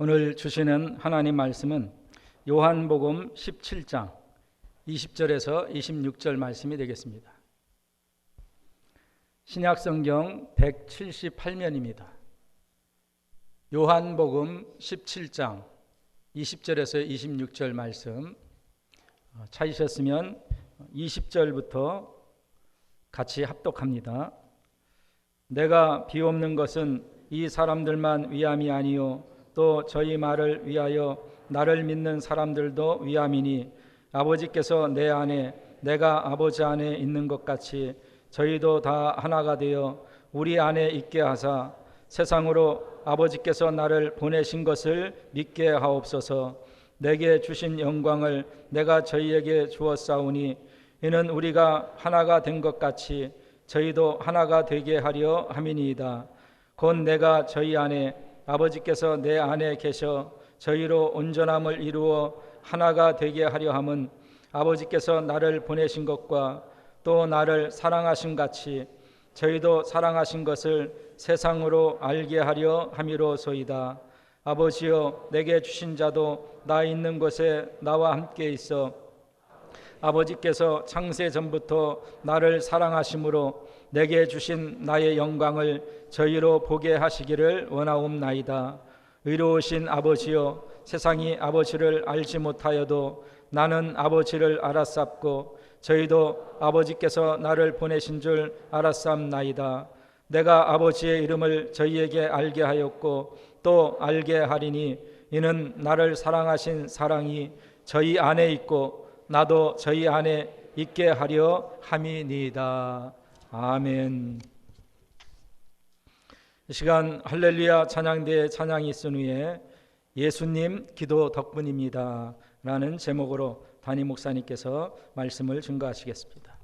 오늘 주시는 하나님 말씀은 요한복음 17장 20절에서 26절 말씀이 되겠습니다. 신약성경 178면입니다. 요한복음 17장 20절에서 26절 말씀 찾으셨으면 20절부터 같이 합독합니다. 내가 비옵는 것은 이 사람들만 위함이 아니요 또 저희 말을 위하여 나를 믿는 사람들도 위함이니 아버지께서 내 안에 내가 아버지 안에 있는 것 같이 저희도 다 하나가 되어 우리 안에 있게 하사 세상으로 아버지께서 나를 보내신 것을 믿게 하옵소서. 내게 주신 영광을 내가 저희에게 주었사오니 이는 우리가 하나가 된 것 같이 저희도 하나가 되게 하려 함이니이다. 곧 내가 저희 안에 아버지께서 내 안에 계셔 저희로 온전함을 이루어 하나가 되게 하려 함은 아버지께서 나를 보내신 것과 또 나를 사랑하신 같이 저희도 사랑하신 것을 세상으로 알게 하려 함이로소이다. 아버지여, 내게 주신 자도 나 있는 곳에 나와 함께 있어 아버지께서 창세 전부터 나를 사랑하심으로 내게 주신 나의 영광을 저희로 보게 하시기를 원하옵나이다. 의로우신 아버지여, 세상이 아버지를 알지 못하여도 나는 아버지를 알았sap고 저희도 아버지께서 나를 보내신 줄 알았sap나이다. 내가 아버지의 이름을 저희에게 알게 하였고 또 알게 하리니 이는 나를 사랑하신 사랑이 저희 안에 있고 나도 저희 안에 있게 하려 함이니이다. 아멘. 이 시간 할렐루야 찬양대의 찬양이 있은 후에 예수님 기도 덕분입니다 라는 제목으로 담임 목사님께서 말씀을 증거하시겠습니다.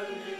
살리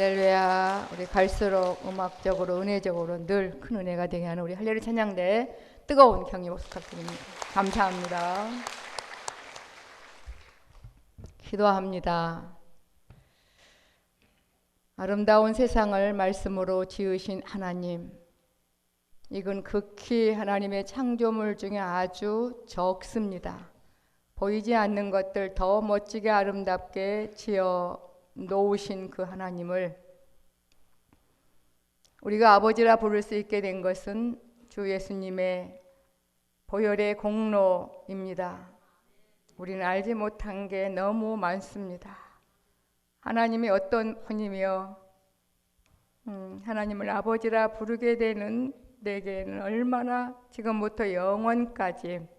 할렐루야. 우리 갈수록 음악적으로 은혜적으로 늘 큰 은혜가 되게 하는 우리 할렐루야 찬양대 뜨거운 격려 박수 부탁드립니다. 감사합니다. 기도합니다. 아름다운 세상을 말씀으로 지으신 하나님, 이건 극히 하나님의 창조물 중에 아주 적습니다. 보이지 않는 것들 더 멋지게 아름답게 지어 놓으신 그 하나님을 우리가 아버지라 부를 수 있게 된 것은 주 예수님의 보혈의 공로입니다. 우리는 알지 못한 게 너무 많습니다. 하나님이 어떤 분이며 하나님을 아버지라 부르게 되는 내게는 얼마나 지금부터 영원까지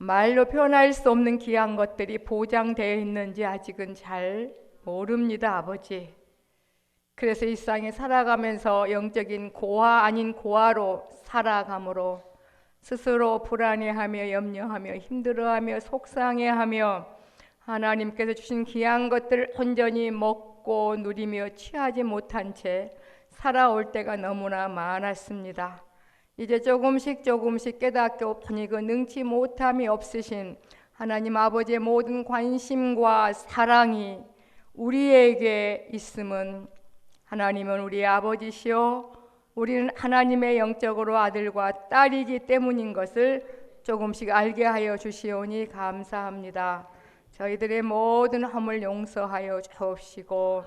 말로 표현할 수 없는 귀한 것들이 보장되어 있는지 아직은 잘 모릅니다, 아버지. 그래서 이 세상에 살아가면서 영적인 고아 아닌 고아로 살아감으로 스스로 불안해하며 염려하며 힘들어하며 속상해하며 하나님께서 주신 귀한 것들을 온전히 먹고 누리며 취하지 못한 채 살아올 때가 너무나 많았습니다. 이제 조금씩 깨닫고 보니 그 능치 못함이 없으신 하나님 아버지의 모든 관심과 사랑이 우리에게 있음은 하나님은 우리의 아버지시요 우리는 하나님의 영적으로 아들과 딸이기 때문인 것을 조금씩 알게 하여 주시오니 감사합니다. 저희들의 모든 허물 용서하여 주옵시고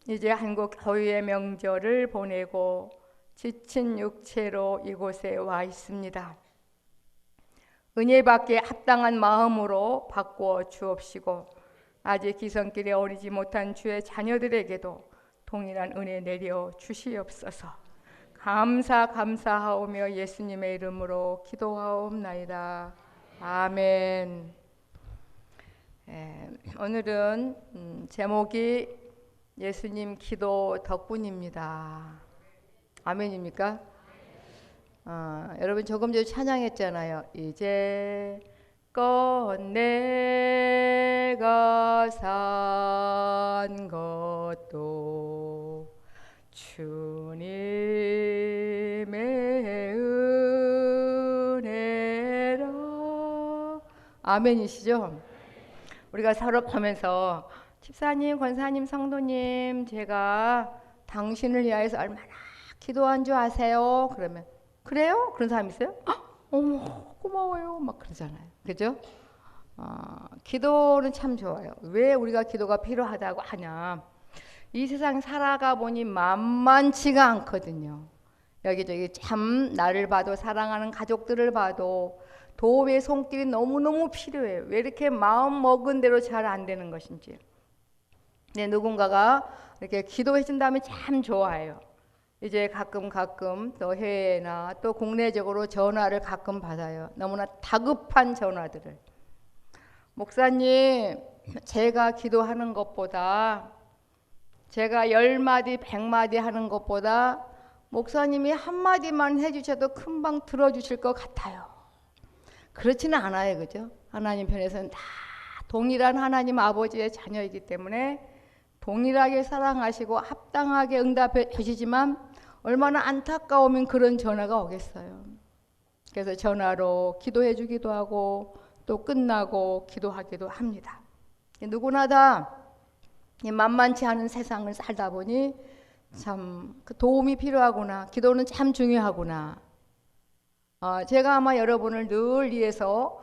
이제 한국 교회의 명절을 보내고 지친 육체로 이곳에 와 있습니다. 은혜 받기에 합당한 마음으로 바꾸어 주옵시고 아직 기성길에 오르지 못한 주의 자녀들에게도 동일한 은혜 내려 주시옵소서. 감사하오며 예수님의 이름으로 기도하옵나이다. 아멘. 오늘은 제목이 예수님 기도 덕분입니다. 아멘입니까? 여러분 조금 전에 찬양했잖아요. 이제껏 내가 산 것도 주님의 은혜라. 아멘이시죠? 우리가 서로 보면서 집사님, 권사님, 성도님, 제가 당신을 위하여서 얼마나 기도한 줄 아세요? 그러면 그래요? 그런 사람 있어요? 어머 고마워요 막 그러잖아요. 그죠? 기도는 참 좋아요. 왜 우리가 기도가 필요하다고 하냐, 이 세상 살아가 보니 만만치가 않거든요. 여기저기 참 나를 봐도 사랑하는 가족들을 봐도 도움의 손길이 너무너무 필요해요. 왜 이렇게 마음 먹은 대로 잘 안 되는 것인지. 네, 누군가가 이렇게 기도해 준다면 참 좋아요. 이제 가끔 또 해외나 또 국내적으로 전화를 가끔 받아요. 너무나 다급한 전화들을. 목사님, 제가 기도하는 것보다, 제가 10마디 100마디 하는 것보다 목사님이 한마디만 해주셔도 금방 들어주실 것 같아요. 그렇지는 않아요. 그죠? 하나님 편에서는 다 동일한 하나님 아버지의 자녀이기 때문에 동일하게 사랑하시고 합당하게 응답해 주시지만 얼마나 안타까우면 그런 전화가 오겠어요. 그래서 전화로 기도해 주기도 하고 또 끝나고 기도하기도 합니다. 누구나 다 만만치 않은 세상을 살다 보니 참 그 도움이 필요하구나, 기도는 참 중요하구나. 제가 아마 여러분을 늘 위해서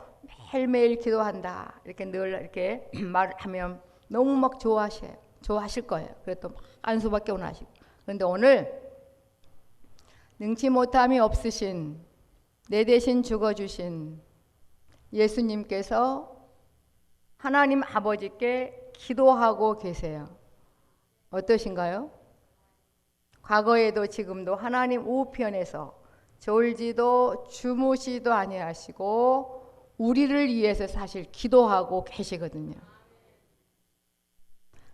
매일매일 기도한다 이렇게 늘 이렇게 말하면 너무 막 좋아하실 거예요. 그래도 막 안수밖에 못 하시고. 그런데 오늘 능치 못함이 없으신, 내 대신 죽어주신 예수님께서 하나님 아버지께 기도하고 계세요. 어떠신가요? 과거에도 지금도 하나님 우편에서 졸지도 주무시도 아니하시고 우리를 위해서 사실 기도하고 계시거든요.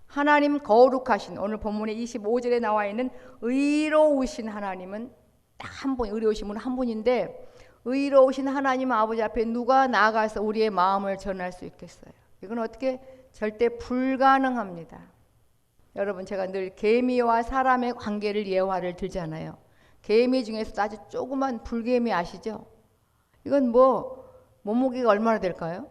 하나님 거룩하신, 오늘 본문의 25절에 나와 있는 의로우신 하나님은 딱 한 분, 의로우신 분 한 분인데, 의로우신 하나님 아버지 앞에 누가 나아가서 우리의 마음을 전할 수 있겠어요? 이건 어떻게 절대 불가능합니다. 여러분, 제가 늘 개미와 사람의 관계를 예화를 들잖아요. 개미 중에서도 아주 조그만 불개미 아시죠? 이건 뭐 몸무게가 얼마나 될까요?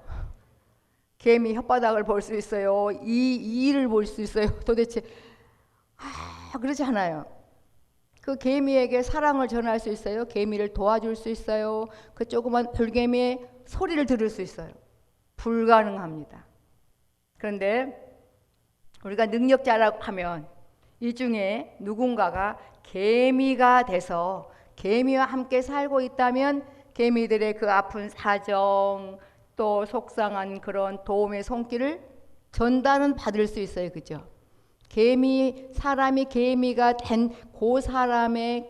개미 혓바닥을 볼 수 있어요. 이를 볼 수 있어요. 도대체 그렇지 않아요. 그 개미에게 사랑을 전할 수 있어요. 개미를 도와줄 수 있어요. 그 조그만 불개미의 소리를 들을 수 있어요. 불가능합니다. 그런데 우리가 능력자라고 하면 이 중에 누군가가 개미가 돼서 개미와 함께 살고 있다면 개미들의 그 아픈 사정, 또 속상한 그런 도움의 손길을 전달은 받을 수 있어요. 그죠? 사람이 개미가 된 그 사람의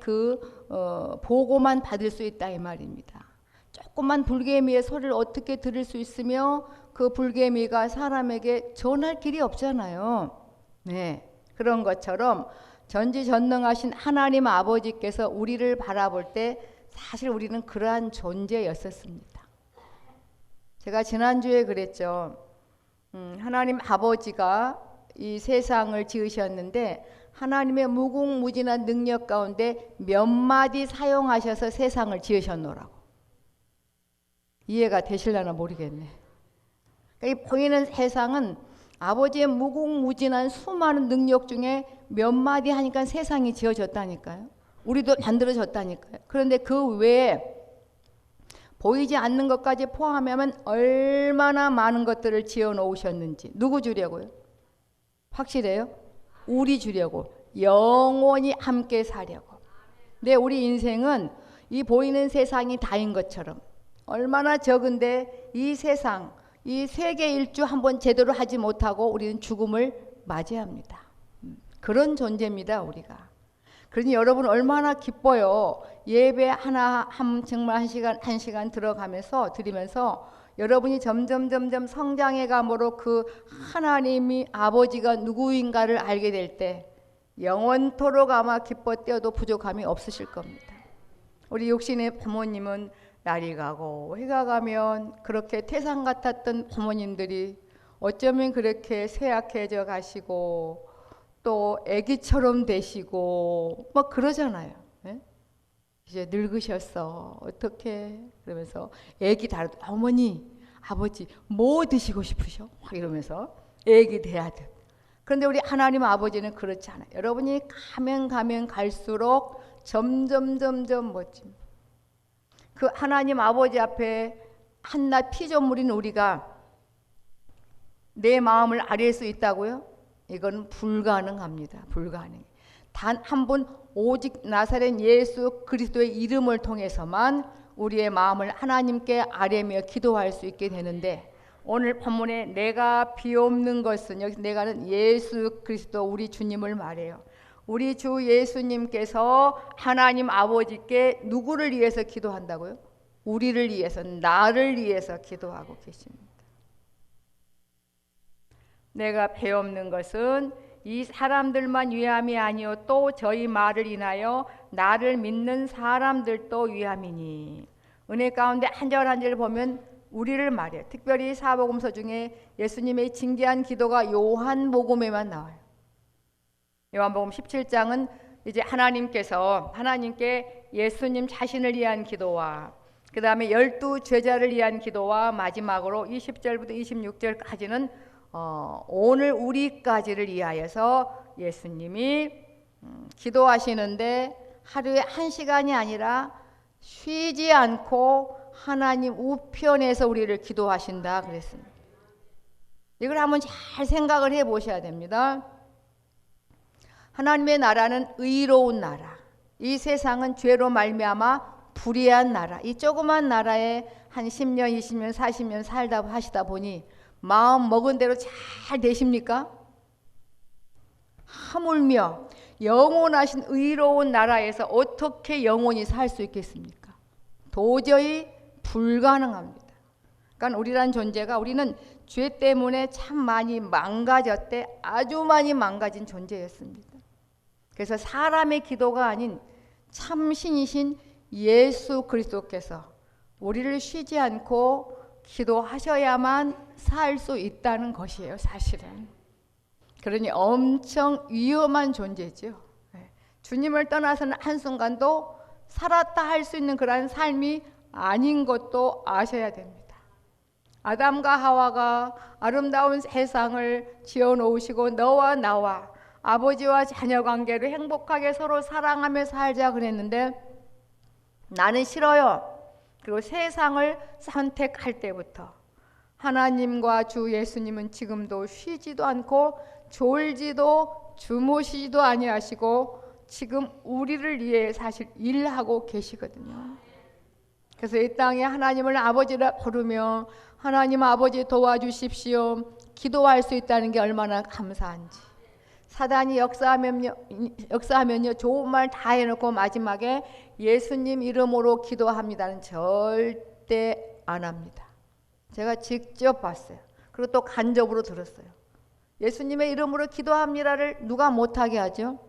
보고만 받을 수 있다 이 말입니다. 조그만 불개미의 소리를 어떻게 들을 수 있으며 그 불개미가 사람에게 전할 길이 없잖아요. 네, 그런 것처럼 전지전능하신 하나님 아버지께서 우리를 바라볼 때 사실 우리는 그러한 존재였었습니다. 제가 지난주에 그랬죠. 하나님 아버지가 이 세상을 지으셨는데 하나님의 무궁무진한 능력 가운데 몇 마디 사용하셔서 세상을 지으셨노라고. 이해가 되실려나 모르겠네. 그러니까 이 보이는 세상은 아버지의 무궁무진한 수많은 능력 중에 몇 마디 하니까 세상이 지어졌다니까요. 우리도 만들어졌다니까요. 그런데 그 외에 보이지 않는 것까지 포함하면 얼마나 많은 것들을 지어 놓으셨는지. 누구 주려고요? 확실해요? 우리 주려고. 영원히 함께 사려고. 근데 우리 인생은 이 보이는 세상이 다인 것처럼 얼마나 적은데 이 세상, 이 세계 일주 한번 제대로 하지 못하고 우리는 죽음을 맞이합니다. 그런 존재입니다, 우리가. 그러니 여러분 얼마나 기뻐요. 예배 정말 한 시간 들어가면서 드리면서 여러분이 점점 성장해 감으로 그 하나님이 아버지가 누구인가를 알게 될 때 영원토록 아마 기뻐 뛰어도 부족함이 없으실 겁니다. 우리 육신의 부모님은 날이 가고 해가 가면 그렇게 태산 같았던 부모님들이 어쩌면 그렇게 쇠약해져 가시고 또 아기처럼 되시고 막 그러잖아요. 네? 이제 늙으셨어. 어떻게? 그러면서 아기 다루도 어머니, 아버지 뭐 드시고 싶으셔? 막 이러면서 아기 대하듯. 그런데 우리 하나님 아버지는 그렇지 않아요. 여러분이 가면 갈수록 점점 멋짐. 그 하나님 아버지 앞에 한낱 피조물인 우리가 내 마음을 아릴 수 있다고요? 이건 불가능합니다. 불가능. 단 한 분 오직 나사렛 예수 그리스도의 이름을 통해서만 우리의 마음을 하나님께 아뢰며 기도할 수 있게 되는데 오늘 본문에 내가 비옵는 것은 여기서 내가는 예수 그리스도 우리 주님을 말해요. 우리 주 예수님께서 하나님 아버지께 누구를 위해서 기도한다고요? 우리를 위해서, 나를 위해서 기도하고 계십니다. 내가 배없는 것은 이 사람들만 위함이 아니요 또 저희 말을 인하여 나를 믿는 사람들도 위함이니. 은혜 가운데 한 절 한 절 보면 우리를 말해요. 특별히 사복음서 중에 예수님의 징계한 기도가 요한복음에만 나와요. 요한복음 17장은 이제 하나님께 예수님 자신을 위한 기도와 그 다음에 12 제자를 위한 기도와 마지막으로 20절부터 26절까지는 오늘 우리까지를 위하여서 예수님이 기도하시는데 하루에 1시간이 아니라 쉬지 않고 하나님 우편에서 우리를 기도하신다 그랬습니다. 이걸 한번 잘 생각을 해 보셔야 됩니다. 하나님의 나라는 의로운 나라. 이 세상은 죄로 말미암아 불의한 나라. 이 조그만 나라에 한 10년, 20년, 40년 살다 하시다 보니 마음 먹은 대로 잘 되십니까? 하물며 영원하신 의로운 나라에서 어떻게 영원히 살 수 있겠습니까? 도저히 불가능합니다. 그러니까 우리란 존재가 우리는 죄 때문에 참 많이 망가졌대. 아주 많이 망가진 존재였습니다. 그래서 사람의 기도가 아닌 참 신이신 예수 그리스도께서 우리를 쉬지 않고 기도하셔야만 살 수 있다는 것이에요, 사실은. 그러니 엄청 위험한 존재죠. 주님을 떠나서는 한순간도 살았다 할 수 있는 그런 삶이 아닌 것도 아셔야 됩니다. 아담과 하와가 아름다운 세상을 지어놓으시고 너와 나와 아버지와 자녀 관계로 행복하게 서로 사랑하며 살자 그랬는데 나는 싫어요. 그리고 세상을 선택할 때부터 하나님과 주 예수님은 지금도 쉬지도 않고 졸지도 주무시지도 아니하시고 지금 우리를 위해 사실 일하고 계시거든요. 그래서 이 땅에 하나님을 아버지라 부르며 하나님 아버지 도와주십시오 기도할 수 있다는 게 얼마나 감사한지. 사단이 역사하면요 좋은 말 다 해놓고 마지막에 예수님 이름으로 기도합니다는 절대 안 합니다. 제가 직접 봤어요. 그리고 또 간접으로 들었어요. 예수님의 이름으로 기도합니다를 누가 못하게 하죠?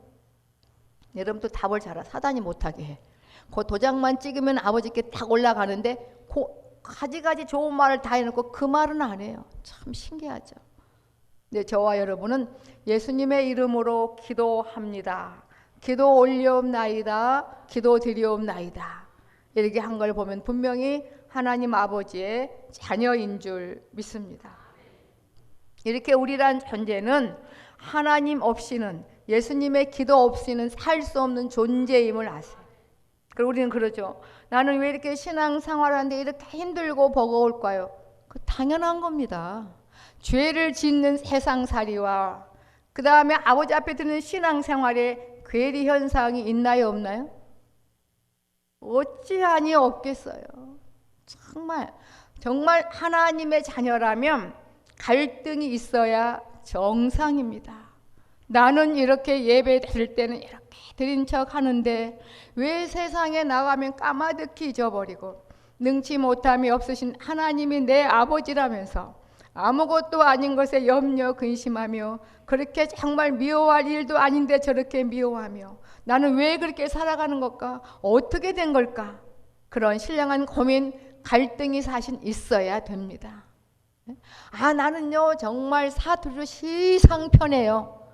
여러분도 답을 잘 알아. 사단이 못하게 해. 그 도장만 찍으면 아버지께 딱 올라가는데 가지가지 좋은 말을 다 해놓고 그 말은 안 해요. 참 신기하죠. 네, 저와 여러분은 예수님의 이름으로 기도합니다. 기도 올려옵나이다. 기도 드리옵나이다. 이렇게 한 걸 보면 분명히 하나님 아버지의 자녀인 줄 믿습니다. 이렇게 우리란 존재는 하나님 없이는 예수님의 기도 없이는 살 수 없는 존재임을 아세요. 그리고 우리는 그러죠. 나는 왜 이렇게 신앙생활하는데 이렇게 힘들고 버거울까요? 그 당연한 겁니다. 죄를 짓는 세상살이와 그 다음에 아버지 앞에 드는 신앙생활에 괴리 현상이 있나요 없나요? 어찌하니 없겠어요. 정말 하나님의 자녀라면 갈등이 있어야 정상입니다. 나는 이렇게 예배 드릴 때는 이렇게 드린 척 하는데 왜 세상에 나가면 까마득히 잊어버리고 능치 못함이 없으신 하나님이 내 아버지라면서 아무것도 아닌 것에 염려 근심하며 그렇게 정말 미워할 일도 아닌데 저렇게 미워하며 나는 왜 그렇게 살아가는 걸까? 어떻게 된 걸까? 그런 신령한 고민, 갈등이 사실 있어야 됩니다. 나는요 정말 사투리로 시상 편해요.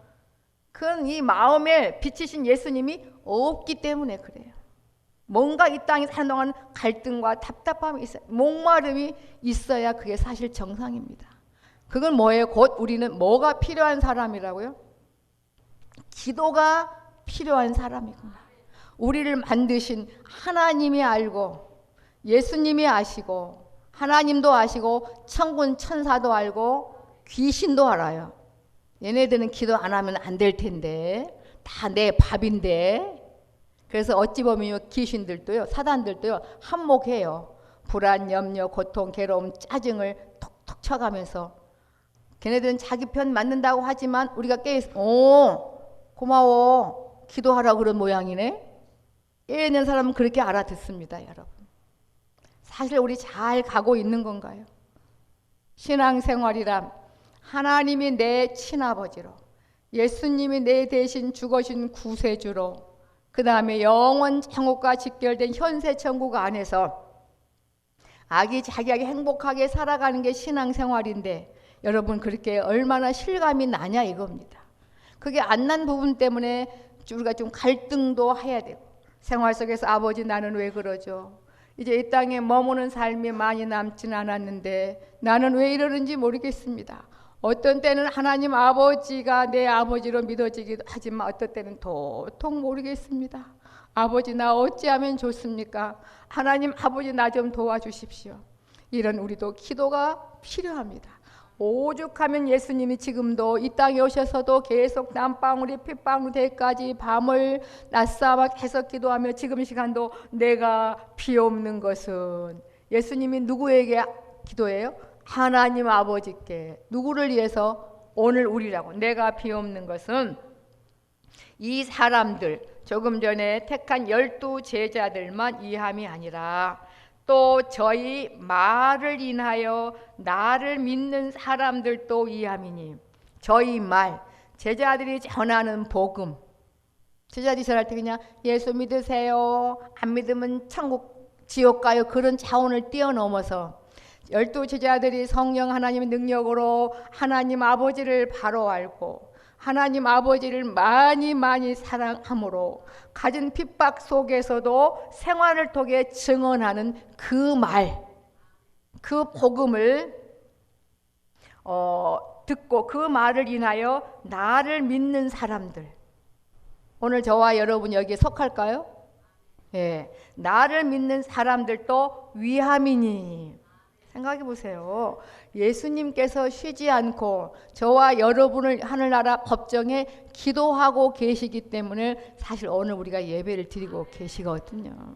그건 이 마음에 비치신 예수님이 없기 때문에 그래요. 뭔가 이 땅에 사는 동안 갈등과 답답함이 있어요. 목마름이 있어야 그게 사실 정상입니다. 그건 뭐예요? 곧 우리는 뭐가 필요한 사람이라고요? 기도가 필요한 사람이구나. 우리를 만드신 하나님이 알고 예수님이 아시고 하나님도 아시고 천군 천사도 알고 귀신도 알아요. 얘네들은 기도 안 하면 안 될 텐데 다 내 밥인데. 그래서 어찌 보면 귀신들도요 사단들도요 한몫해요. 불안, 염려, 고통, 괴로움, 짜증을 톡톡 쳐가면서 걔네들은 자기 편 맞는다고 하지만 우리가 깨있어 고마워 기도하라고 그런 모양이네. 깨 있는 사람은 그렇게 알아듣습니다. 여러분 사실 우리 잘 가고 있는 건가요? 신앙생활이란 하나님이 내 친아버지로 예수님이 내 대신 죽으신 구세주로 그 다음에 영원 천국과 직결된 현세 천국 안에서 아기자기하게 행복하게 살아가는 게 신앙생활인데 여러분 그렇게 얼마나 실감이 나냐 이겁니다. 그게 안 난 부분 때문에 우리가 좀 갈등도 해야 되고 생활 속에서 아버지 나는 왜 그러죠? 이제 이 땅에 머무는 삶이 많이 남진 않았는데 나는 왜 이러는지 모르겠습니다. 어떤 때는 하나님 아버지가 내 아버지로 믿어지기도 하지만 어떤 때는 도통 모르겠습니다. 아버지 나 어찌하면 좋습니까? 하나님 아버지 나 좀 도와주십시오. 이런 우리도 기도가 필요합니다. 오죽하면 예수님이 지금도 이 땅에 오셔서도 계속 땀방울이 핏방울 때까지 밤을 낮사바 계속 기도하며 지금 시간도 내가 비 없는 것은 예수님이 누구에게 기도해요? 하나님 아버지께. 누구를 위해서? 오늘 우리라고. 내가 비 없는 것은 이 사람들 조금 전에 택한 12 제자들만 이함이 아니라 또 저희 말을 인하여 나를 믿는 사람들도 이함이니. 저희 말, 제자들이 전하는 복음. 제자들이 전할 때 그냥 예수 믿으세요, 안 믿으면 천국 지옥 가요, 그런 차원을 뛰어넘어서 12 제자들이 성령 하나님의 능력으로 하나님 아버지를 바로 알고 하나님 아버지를 많이 많이 사랑함으로 가진 핍박 속에서도 생활을 통해 증언하는 그 말, 그 복음을 듣고 그 말을 인하여 나를 믿는 사람들, 오늘 저와 여러분 여기에 속할까요? 예, 나를 믿는 사람들도 위함이니. 생각해 보세요. 예수님께서 쉬지 않고 저와 여러분을 하늘나라 법정에 기도하고 계시기 때문에 사실 오늘 우리가 예배를 드리고 계시거든요.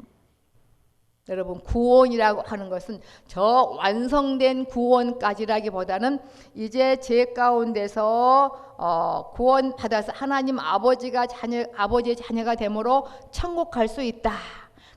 여러분, 구원이라고 하는 것은 저 완성된 구원까지라기보다는 이제 제 가운데서 구원 받아서 하나님 아버지의 자녀가 되므로 천국 갈 수 있다.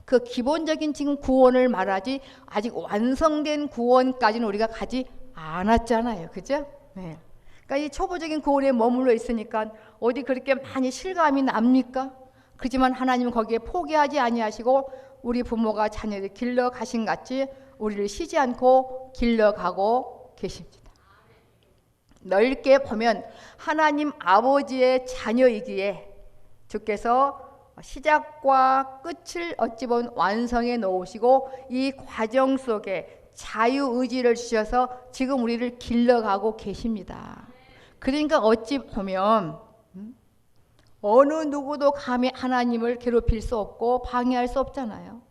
그 기본적인 지금 구원을 말하지 아직 완성된 구원까지는 우리가 가지 않았잖아요. 그죠? 네. 그러니까 이 초보적인 구원에 머물러 있으니까 어디 그렇게 많이 실감이 납니까? 그렇지만 하나님은 거기에 포기하지 아니하시고 우리 부모가 자녀를 길러 가신 같이 우리를 쉬지 않고 길러가고 계십니다. 넓게 보면 하나님 아버지의 자녀이기에 주께서 시작과 끝을 어찌 보면 완성해 놓으시고 이 과정 속에 자유의지를 주셔서 지금 우리를 길러가고 계십니다. 그러니까 어찌 보면 어느 누구도 감히 하나님을 괴롭힐 수 없고 방해할 수 없잖아요.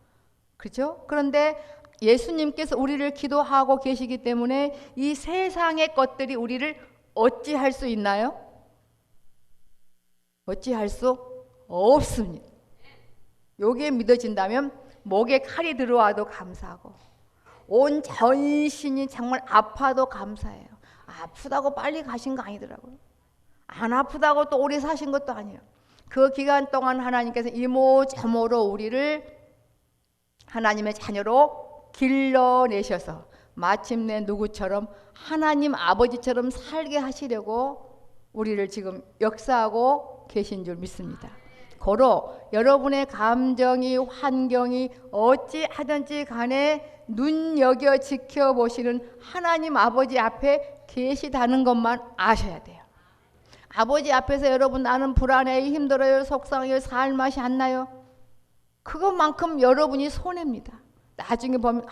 그렇죠? 그런데 예수님께서 우리를 기도하고 계시기 때문에 이 세상의 것들이 우리를 어찌할 수 있나요? 어찌할 수 없습니다. 요게 믿어진다면 목에 칼이 들어와도 감사하고 온 전신이 정말 아파도 감사해요. 아프다고 빨리 가신 거 아니더라고요. 안 아프다고 또 오래 사신 것도 아니에요. 그 기간 동안 하나님께서 이모저모로 우리를 하나님의 자녀로 길러내셔서 마침내 누구처럼 하나님 아버지처럼 살게 하시려고 우리를 지금 역사하고 계신 줄 믿습니다. 고로 여러분의 감정이 환경이 어찌하든지 간에 눈여겨 지켜보시는 하나님 아버지 앞에 계시다는 것만 아셔야 돼요. 아버지 앞에서 여러분 나는 불안해요, 힘들어요, 속상해요, 살 맛이 안 나요. 그것만큼 여러분이 손해입니다. 나중에 보면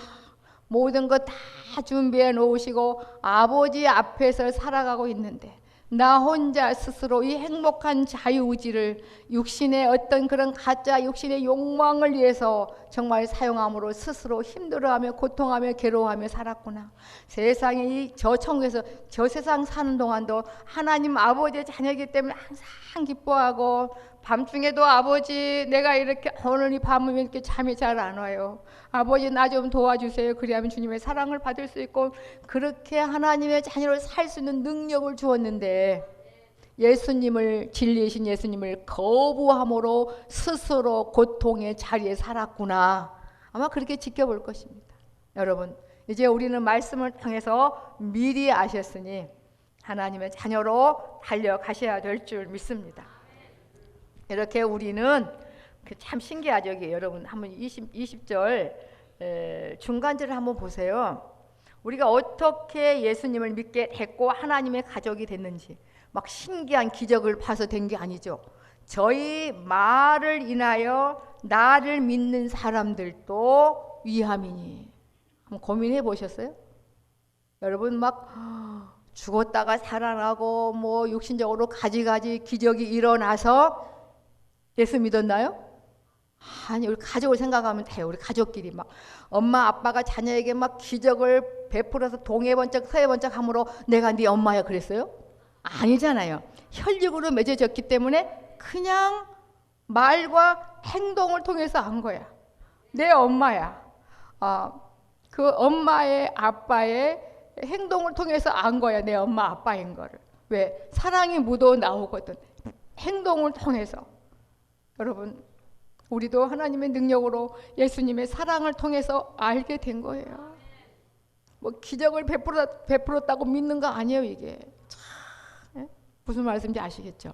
모든 거 다 준비해 놓으시고 아버지 앞에서 살아가고 있는데 나 혼자 스스로 이 행복한 자유의지를 육신의 어떤 그런 가짜 육신의 욕망을 위해서 정말 사용함으로 스스로 힘들어하며 고통하며 괴로워하며 살았구나. 세상에 저 천국에서 저 세상 사는 동안도 하나님 아버지의 자녀이기 때문에 항상 기뻐하고 밤중에도 아버지 내가 이렇게 오늘 이 밤은 이렇게 잠이 잘 안 와요. 아버지 나 좀 도와주세요. 그리하면 주님의 사랑을 받을 수 있고 그렇게 하나님의 자녀를 살 수 있는 능력을 주었는데 예수님을 진리이신 예수님을 거부함으로 스스로 고통의 자리에 살았구나. 아마 그렇게 지켜볼 것입니다. 여러분 이제 우리는 말씀을 통해서 미리 아셨으니 하나님의 자녀로 달려가셔야 될 줄 믿습니다. 이렇게 우리는 참 신기하죠. 여러분 한번 20절 중간절을 한번 보세요. 우리가 어떻게 예수님을 믿게 됐고 하나님의 가족이 됐는지 막 신기한 기적을 봐서 된 게 아니죠. 저희 말을 인하여 나를 믿는 사람들도 위함이니. 한번 고민해 보셨어요? 여러분 막 죽었다가 살아나고 뭐 육신적으로 가지가지 기적이 일어나서 예수 믿었나요? 아니, 우리 가족을 생각하면 돼요. 우리 가족끼리 막 엄마 아빠가 자녀에게 막 기적을 베풀어서 동해번쩍 서해번쩍 함으로 내가 네 엄마야 그랬어요? 아니잖아요. 혈육으로 맺어졌기 때문에 그냥 말과 행동을 통해서 한 거야. 내 엄마야. 그 엄마의 아빠의 행동을 통해서 안 거야. 내 엄마 아빠인 거를. 왜? 사랑이 묻어 나오거든. 행동을 통해서. 여러분 우리도 하나님의 능력으로 예수님의 사랑을 통해서 알게 된 거예요. 뭐 기적을 베풀었다고 믿는 거 아니에요. 이게 참, 무슨 말씀인지 아시겠죠?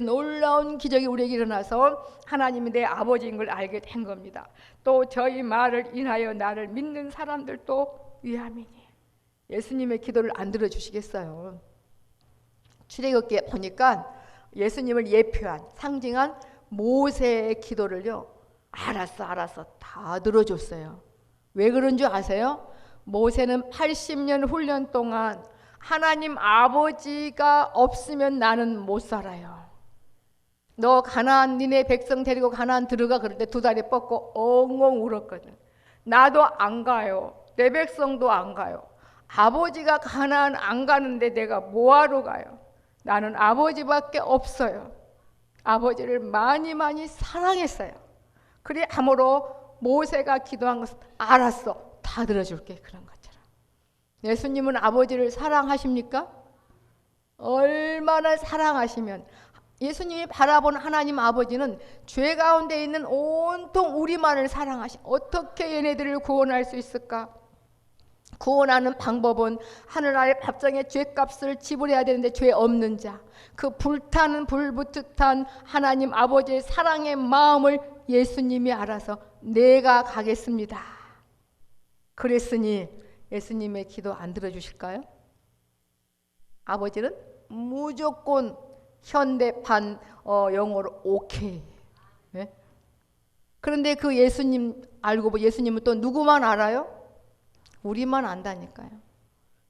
놀라운 기적이 우리에게 일어나서 하나님이 내 아버지인 걸 알게 된 겁니다. 또 저희 말을 인하여 나를 믿는 사람들도 위함이니. 예수님의 기도를 안 들어주시겠어요? 출애굽기에 보니까 예수님을 예표한 상징한 모세의 기도를요. 알았어 다 들어줬어요. 왜 그런 줄 아세요? 모세는 80년 훈련 동안 하나님 아버지가 없으면 나는 못 살아요. 너 가나안 니네 백성 데리고 가나안 들어가 그럴 때 두 다리 뻗고 엉엉 울었거든. 나도 안 가요. 내 백성도 안 가요. 아버지가 가나안 안 가는데 내가 뭐하러 가요? 나는 아버지밖에 없어요. 아버지를 많이 사랑했어요. 그래 함으로 모세가 기도한 것은 알았어 다 들어줄게 그런 것처럼. 예수님은 아버지를 사랑하십니까? 얼마나 사랑하시면 예수님이 바라본 하나님 아버지는 죄 가운데 있는 온통 우리만을 사랑하시. 어떻게 얘네들을 구원할 수 있을까? 구원하는 방법은 하늘 아래 밥상의 죄값을 지불해야 되는데 죄 없는 자, 그 불타는 불붙듯한 하나님 아버지의 사랑의 마음을 예수님이 알아서 내가 가겠습니다. 그랬으니 예수님의 기도 안 들어주실까요? 아버지는 무조건 현대판 영어로 오케이. 네? 그런데 그 예수님 알고 보면 예수님은 또 누구만 알아요? 우리만 안다니까요.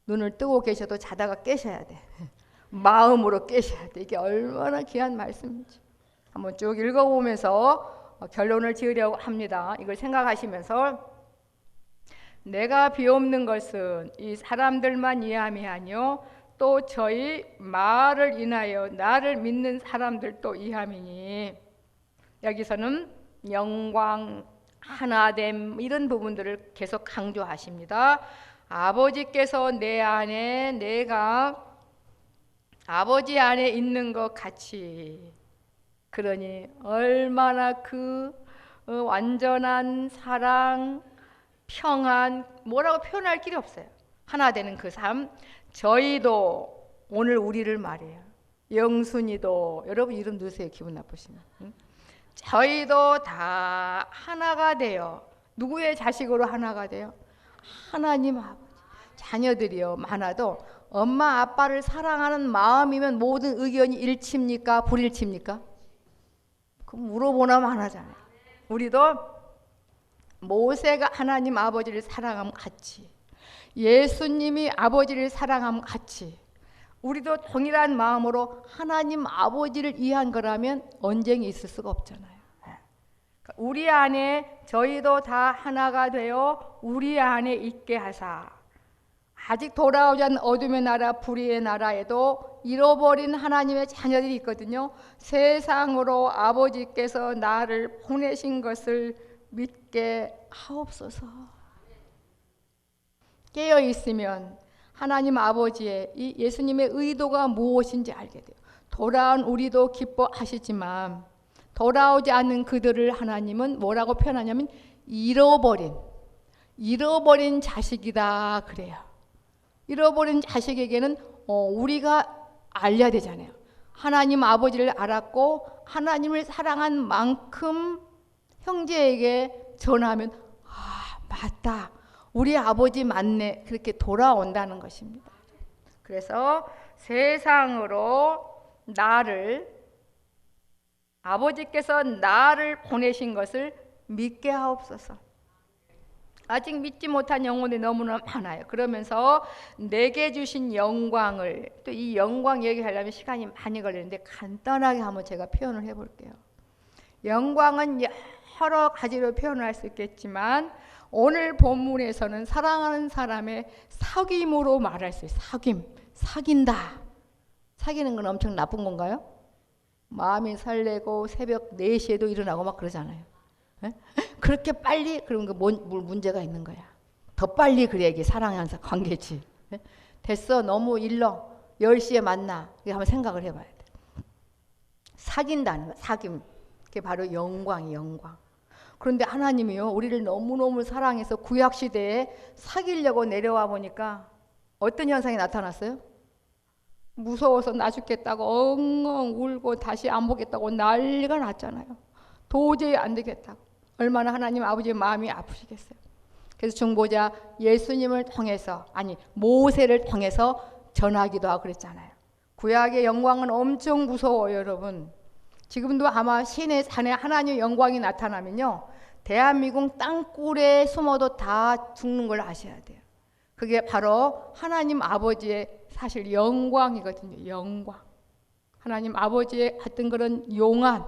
눈을 뜨고 계셔도 자다가 깨셔야 돼. 마음으로 깨셔야 돼. 이게 얼마나 귀한 말씀인지 한번 쭉 읽어보면서 결론을 지으려고 합니다. 이걸 생각하시면서 내가 비옵는 것은 이 사람들만 이함이 아니요 또 저희 말을 인하여 나를 믿는 사람들도 이함이니, 여기서는 영광, 하나됨 이런 부분들을 계속 강조하십니다. 아버지께서 내 안에 내가 아버지 안에 있는 것 같이, 그러니 얼마나 그 완전한 사랑, 평안, 뭐라고 표현할 길이 없어요. 하나 되는 그 삶. 저희도, 오늘 우리를 말해요. 영순이도, 여러분 이름 넣으세요. 기분 나쁘시면. 저희도 다 하나가 돼요. 누구의 자식으로 하나가 돼요? 하나님 아버지. 자녀들이요 많아도 엄마 아빠를 사랑하는 마음이면 모든 의견이 일치입니까? 불일치입니까? 그럼 물어보나 마나잖아요. 우리도 모세가 하나님 아버지를 사랑함 같이, 예수님이 아버지를 사랑함 같이 우리도 동일한 마음으로 하나님 아버지를 이해한 거라면 언쟁이 있을 수가 없잖아요. 우리 안에 저희도 다 하나가 되어 우리 안에 있게 하사, 아직 돌아오지 않은 어둠의 나라 불의의 나라에도 잃어버린 하나님의 자녀들이 있거든요. 세상으로 아버지께서 나를 보내신 것을 믿게 하옵소서. 깨어 있으면 하나님 아버지의 이 예수님의 의도가 무엇인지 알게 돼요. 돌아온 우리도 기뻐하시지만 돌아오지 않는 그들을 하나님은 뭐라고 표현하냐면 잃어버린 자식이다 그래요. 잃어버린 자식에게는 우리가 알려야 되잖아요. 하나님 아버지를 알았고 하나님을 사랑한 만큼 형제에게 전하면 아 맞다, 우리 아버지 맞네, 그렇게 돌아온다는 것입니다. 그래서 세상으로 아버지께서 나를 보내신 것을 믿게 하옵소서. 아직 믿지 못한 영혼이 너무나 많아요. 그러면서 내게 주신 영광을, 또 이 영광 얘기하려면 시간이 많이 걸리는데 간단하게 한번 제가 표현을 해볼게요. 영광은 여러 가지로 표현할 수 있겠지만 오늘 본문에서는 사랑하는 사람의 사귐으로 말할 수 있어요. 사귄다. 사귀는 건 엄청 나쁜 건가요? 마음이 설레고 새벽 4시에도 일어나고 막 그러잖아요. 에? 그렇게 빨리 그런 거 문제가 있는 거야. 더 빨리 그래야지 사랑하는 관계지. 에? 됐어, 너무 일러. 10시에 만나. 이거 한번 생각을 해봐야 돼. 사귄다는 거, 사귐. 그게 바로 영광이 영광. 그런데 하나님이요, 우리를 너무너무 사랑해서 구약시대에 사귀려고 내려와 보니까 어떤 현상이 나타났어요? 무서워서 나 죽겠다고 엉엉 울고 다시 안 보겠다고 난리가 났잖아요. 도저히 안 되겠다고. 얼마나 하나님 아버지의 마음이 아프시겠어요. 그래서 중보자 예수님을 통해서, 아니 모세를 통해서 전하기도 하고 그랬잖아요. 구약의 영광은 엄청 무서워요, 여러분. 지금도 아마 신의 산에 하나님의 영광이 나타나면요, 대한민국 땅굴에 숨어도 다 죽는 걸 아셔야 돼요. 그게 바로 하나님 아버지의 사실 영광이거든요. 영광. 하나님 아버지의 어떤 그런 용안,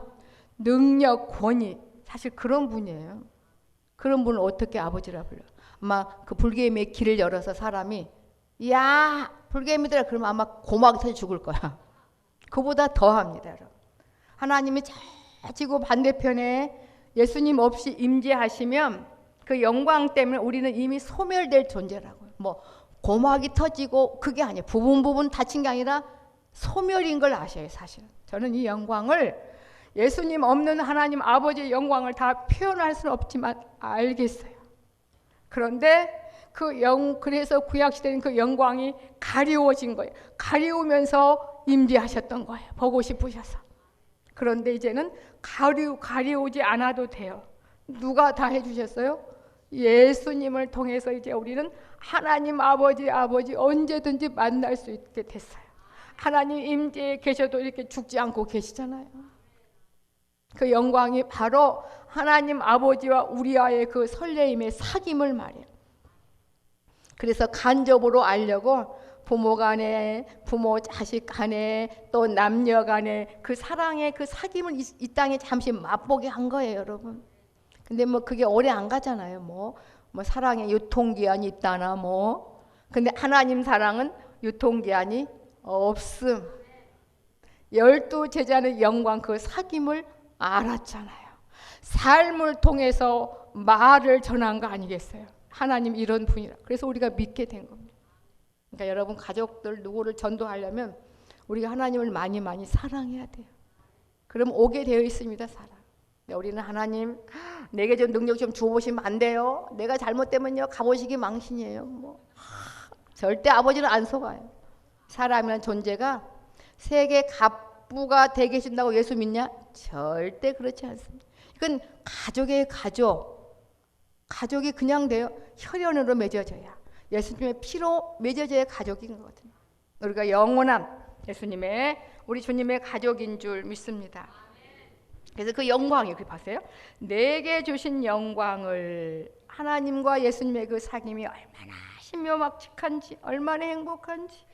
능력, 권위, 사실 그런 분이에요. 그런 분을 어떻게 아버지라 불러? 아마 그 불개미의 길을 열어서 사람이 야 불개미들아 그러면 아마 고막 터져 죽을 거야. 그보다 더합니다, 여러분. 하나님이 저 지구 반대편에 예수님 없이 임재하시면 그 영광 때문에 우리는 이미 소멸될 존재라고요. 뭐 고막이 터지고 그게 아니에요. 부분 다친 게 아니라 소멸인 걸 아셔요, 사실은. 저는 이 영광을 예수님 없는 하나님 아버지의 영광을 다 표현할 수는 없지만 알겠어요. 그런데 그래서 구약 시대는 그 영광이 가리워진 거예요. 가리우면서 임재하셨던 거예요. 보고 싶으셔서. 그런데 이제는 가리우지 않아도 돼요. 누가 다 해주셨어요? 예수님을 통해서 이제 우리는 하나님 아버지 언제든지 만날 수 있게 됐어요. 하나님 임재에 계셔도 이렇게 죽지 않고 계시잖아요. 그 영광이 바로 하나님 아버지와 우리와의 그 설레임의 사귐을 말이에요. 그래서 간접으로 알려고 부모 간에, 부모 자식 간에, 또 남녀 간에 그 사랑의 그 사귐을 이 땅에 잠시 맛보게 한 거예요, 여러분. 근데 뭐 그게 오래 안 가잖아요. 뭐 사랑의 유통기한이 있다나 뭐. 근데 하나님 사랑은 유통기한이 없음. 12 제자는 영광 그 사귐을 알았잖아요. 삶을 통해서 말을 전한 거 아니겠어요? 하나님 이런 분이라. 그래서 우리가 믿게 된 겁니다. 그러니까 여러분 가족들 누구를 전도하려면 우리가 하나님을 많이 사랑해야 돼요. 그럼 오게 되어 있습니다, 사랑. 우리는 하나님 내게 좀 능력 좀 주어보시면 안 돼요. 내가 잘못되면요 가보시기 망신이에요. 뭐 절대 아버지는 안 속아요. 사람이라는 존재가 세계 갑부가 되게 해준다고 예수 믿냐? 절대 그렇지 않습니다. 이건 가족의 가족이 그냥 돼요. 혈연으로 맺어져야 예수님의 피로 맺어져야 가족인 거거든요. 우리가 영원한 우리 주님의 가족인 줄 믿습니다. 그래서 그 영광이 그렇게 봤어요. 내게 주신 영광을 하나님과 예수님의 그 사귐이 얼마나 신묘막측한지, 얼마나 행복한지,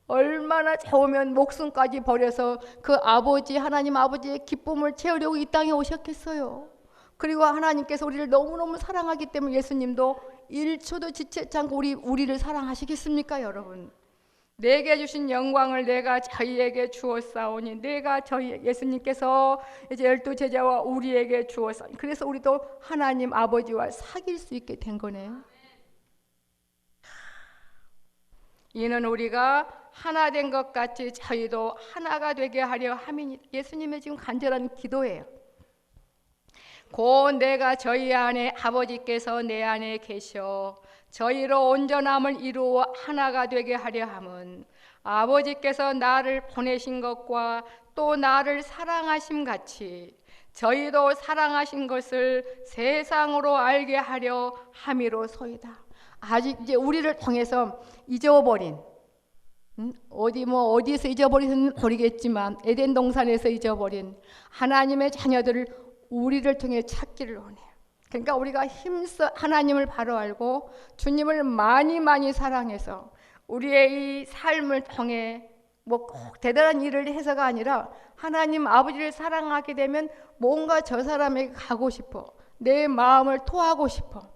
얼마나 좋으면 목숨까지 버려서 그 하나님 아버지의 기쁨을 채우려고 이 땅에 오셨겠어요. 그리고 하나님께서 우리를 너무너무 사랑하기 때문에 예수님도 1초도 지체치 않고 우리를 사랑하시겠습니까, 여러분? 내게 주신 영광을 내가 저희에게 주었사오니, 내가 예수님께서 이제 12 제자와 우리에게 주었사오니, 그래서 우리도 하나님 아버지와 사귈 수 있게 된 거네요. 이는 우리가 하나 된 것 같이 저희도 하나가 되게 하려 함이니. 예수님의 지금 간절한 기도예요. 곧 내가 저희 안에 아버지께서 내 안에 계셔 저희로 온전함을 이루어 하나가 되게 하려 함은 아버지께서 나를 보내신 것과 또 나를 사랑하심 같이 저희도 사랑하신 것을 세상으로 알게 하려 함이로소이다. 아직 이제 우리를 통해서 잊어버린, 어디서 잊어버리는 모르겠지만 에덴 동산에서 잊어버린 하나님의 자녀들을 우리를 통해 찾기를 원해요. 그러니까 우리가 힘써 하나님을 바로 알고 주님을 많이 사랑해서 우리의 이 삶을 통해 뭐 꼭 대단한 일을 해서가 아니라 하나님 아버지를 사랑하게 되면 뭔가 저 사람에게 가고 싶어, 내 마음을 토하고 싶어.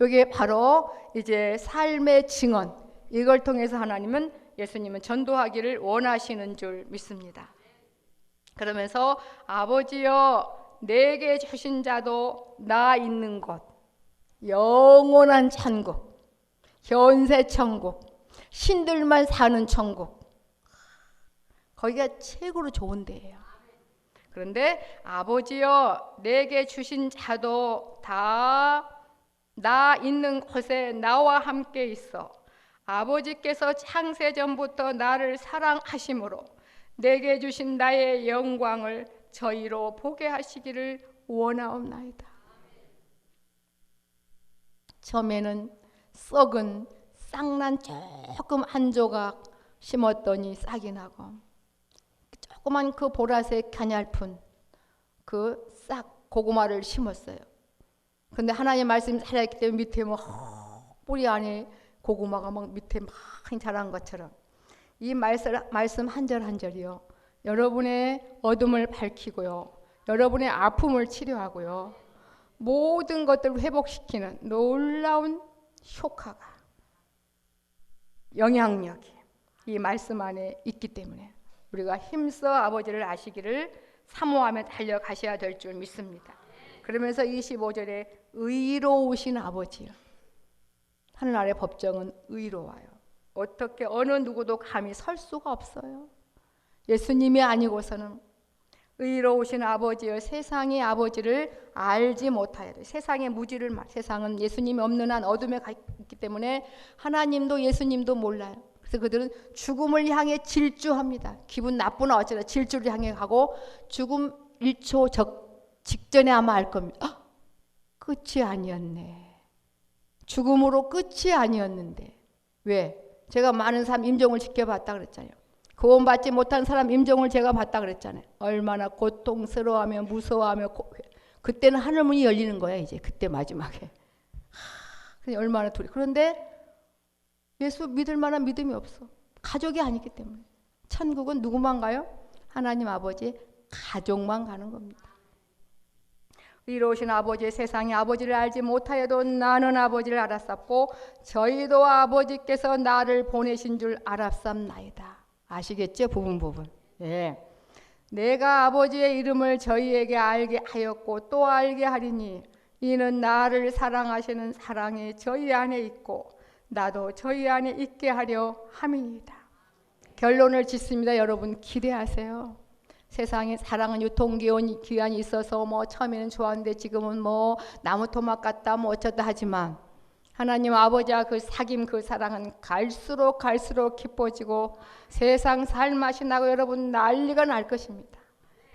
이게 바로 이제 삶의 증언. 이걸 통해서 예수님은 전도하기를 원하시는 줄 믿습니다. 그러면서 아버지여 내게 주신 자도 나 있는 곳, 영원한 천국, 현세 천국, 신들만 사는 천국, 거기가 최고로 좋은 데예요. 그런데 아버지여 내게 주신 자도 다 나 있는 곳에 나와 함께 있어 아버지께서 창세전부터 나를 사랑하심으로 내게 주신 나의 영광을 저희로 보게 하시기를 원하옵나이다. 처음에는 썩은 쌍난 조금 한 조각 심었더니 싹이 나고, 조그만 그 보라색 가냘픈 그 싹 고구마를 심었어요. 근데 하나님 말씀이 살아있기 때문에 밑에 뭐 뿌리 안에 고구마가 막 밑에 막 자란 것처럼, 이 말씀 한 절 한 절이요, 여러분의 어둠을 밝히고요, 여러분의 아픔을 치료하고요, 모든 것들을 회복시키는 놀라운 효과가, 영향력이 이 말씀 안에 있기 때문에 우리가 힘써 아버지를 아시기를 사모하며 달려가셔야 될 줄 믿습니다. 그러면서 25절에 의로우신 아버지요. 하늘나라의 법정은 의로워요. 어떻게 어느 누구도 감히 설 수가 없어요. 예수님이 아니고서는 의로우신 아버지여, 세상의 아버지를 알지 못하여도, 세상의 무지를, 세상은 예수님이 없는 한 어둠에 가 있기 때문에 하나님도 예수님도 몰라요. 그래서 그들은 죽음을 향해 질주합니다. 기분 나쁘나 어쩌나 질주를 향해 가고, 죽음 1초 직전에 아마 알 겁니다. 끝이 아니었네. 죽음으로 끝이 아니었는데. 왜? 제가 많은 사람 임종을 지켜봤다 그랬잖아요. 구원받지 못한 사람 임종을 제가 봤다 그랬잖아요. 얼마나 고통스러워하며 무서워하며, 그때는 하늘문이 열리는 거야. 이제 그때 마지막에 얼마나 둘이. 그런데 예수 믿을 만한 믿음이 없어. 가족이 아니기 때문에. 천국은 누구만 가요? 하나님 아버지의 가족만 가는 겁니다. 의로우신 아버지의, 세상의 아버지를 알지 못하여도 나는 아버지를 알았었고 저희도 아버지께서 나를 보내신 줄 알았삼나이다. 아시겠죠? 부분. 예. 내가 아버지의 이름을 저희에게 알게 하였고 또 알게 하리니 이는 나를 사랑하시는 사랑이 저희 안에 있고 나도 저희 안에 있게 하려 함이니이다. 결론을 짓습니다. 여러분 기대하세요. 세상에 사랑은 유통기한이 있어서 뭐 처음에는 좋았는데 지금은 뭐 나무 토막 같다 뭐 어쩌다 하지만, 하나님 아버지와 그 사귐, 그 사랑은 갈수록 깊어지고 세상 살맛이 나고 여러분 난리가 날 것입니다.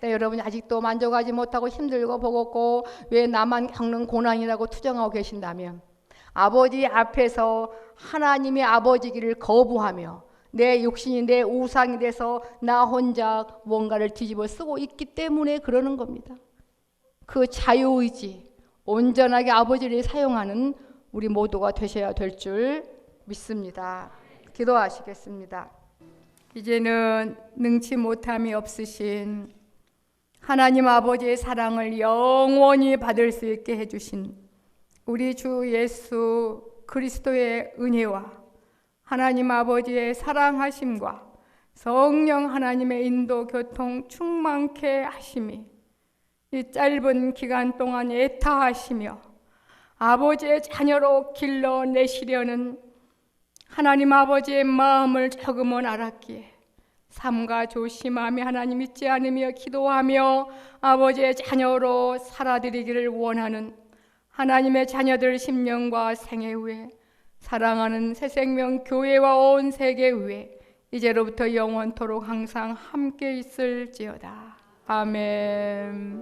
여러분이 아직도 만족하지 못하고 힘들고 버겁고 왜 나만 겪는 고난이라고 투정하고 계신다면, 아버지 앞에서 하나님의 아버지기를 거부하며 내 육신이 내 우상이 돼서 나 혼자 뭔가를 뒤집어 쓰고 있기 때문에 그러는 겁니다. 그 자유의지, 온전하게 아버지를 사용하는 우리 모두가 되셔야 될 줄 믿습니다. 기도하시겠습니다. 이제는 능치 못함이 없으신 하나님 아버지의 사랑을 영원히 받을 수 있게 해주신 우리 주 예수 그리스도의 은혜와 하나님 아버지의 사랑하심과 성령 하나님의 인도 교통 충만케 하심이 이 짧은 기간 동안 애타하시며 아버지의 자녀로 길러내시려는 하나님 아버지의 마음을 조금은 알았기에 삼가 조심하며 하나님 잊지 않으며 기도하며 아버지의 자녀로 살아드리기를 원하는 하나님의 자녀들 심령과 생애 위에, 사랑하는 새생명 교회와 온 세계 위에 이제로부터 영원토록 항상 함께 있을지어다. 아멘.